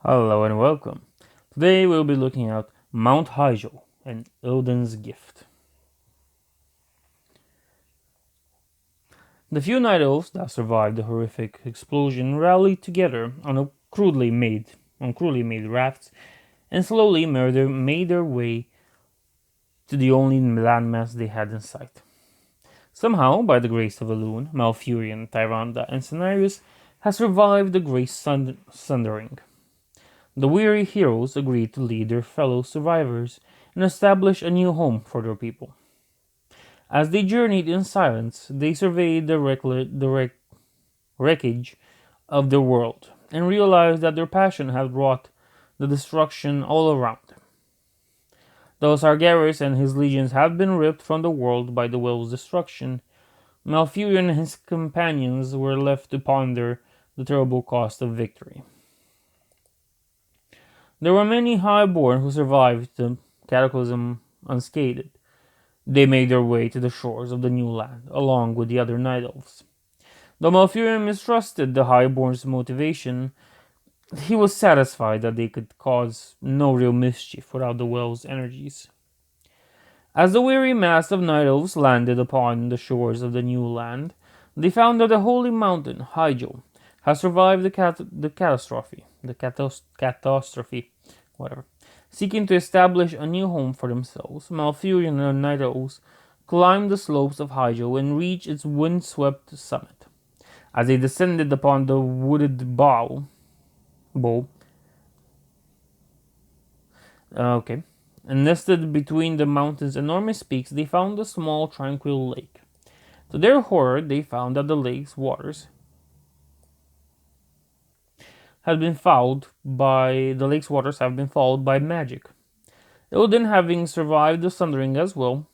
Hello and welcome. Today we'll be looking at Mount Hyjal and Ilidan's gift. The few night elves that survived the horrific explosion rallied together on crudely made rafts and slowly made their way to the only landmass they had in sight. Somehow, by the grace of Elune, Malfurion, Tyrande, and Cenarius, had survived the great sundering. The weary heroes agreed to lead their fellow survivors and establish a new home for their people. As they journeyed in silence, they surveyed the wreckage of their world and realized that their passion had wrought the destruction all around them. Though Sargeras and his legions had been ripped from the world by the well's destruction, Malfurion and his companions were left to ponder the terrible cost of victory. There were many highborn who survived the cataclysm unscathed. They made their way to the shores of the new land, along with the other night elves. Though Malfurion mistrusted the highborn's motivation, he was satisfied that they could cause no real mischief without the well's energies. As the weary mass of night elves landed upon the shores of the new land, they found that the holy mountain, Hyjal, had survived the catastrophe, whatever. Seeking to establish a new home for themselves, Malfurion and the Night Elves climbed the slopes of Hyjal and reached its wind-swept summit. As they descended upon the wooded bow, okay, and nested between the mountain's enormous peaks, they found a small, tranquil lake. To their horror, they found that the lake's waters had been fouled by the lake's waters have been fouled by magic. Ilidan, having survived the sundering as well,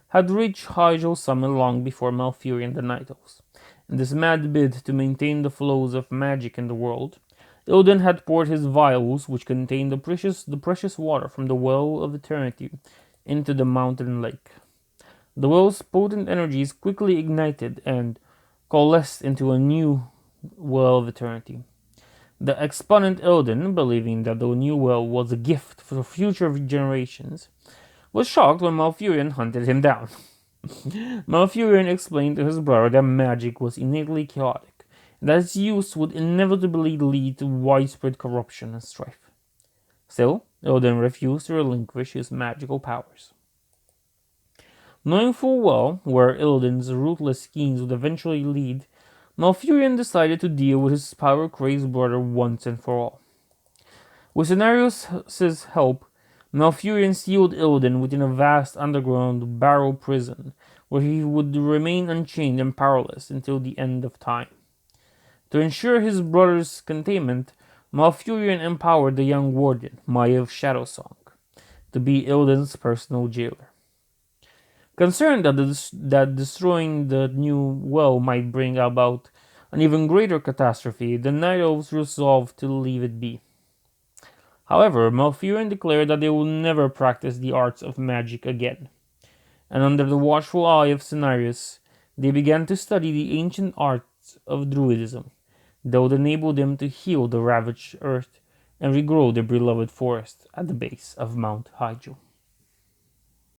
had reached Hyjal's summit long before Malfurion the Night Elves. In this mad bid to maintain the flows of magic in the world, Ilidan had poured his vials, which contained the precious water from the well of eternity, into the mountain lake. The well's potent energies quickly ignited and coalesced into a new well of eternity. The exponent Ilidan, believing that the new well was a gift for future generations, was shocked when Malfurion hunted him down. Malfurion explained to his brother that magic was innately chaotic, and that its use would inevitably lead to widespread corruption and strife. Still, Ilidan refused to relinquish his magical powers. Knowing full well where Illidan's ruthless schemes would eventually lead, Malfurion decided to deal with his power-crazed brother once and for all. With Cenarius' help, Malfurion sealed Ilidan within a vast underground barrow prison, where he would remain unchained and powerless until the end of time. To ensure his brother's containment, Malfurion empowered the young warden, Maya of Shadowsong, to be Illidan's personal jailer. Concerned that destroying the new well might bring about an even greater catastrophe, the Night Elves resolved to leave it be. However, Malfurion declared that they would never practice the arts of magic again, and under the watchful eye of Cenarius, they began to study the ancient arts of Druidism, that would enable them to heal the ravaged earth and regrow their beloved forest at the base of Mount Hyjal.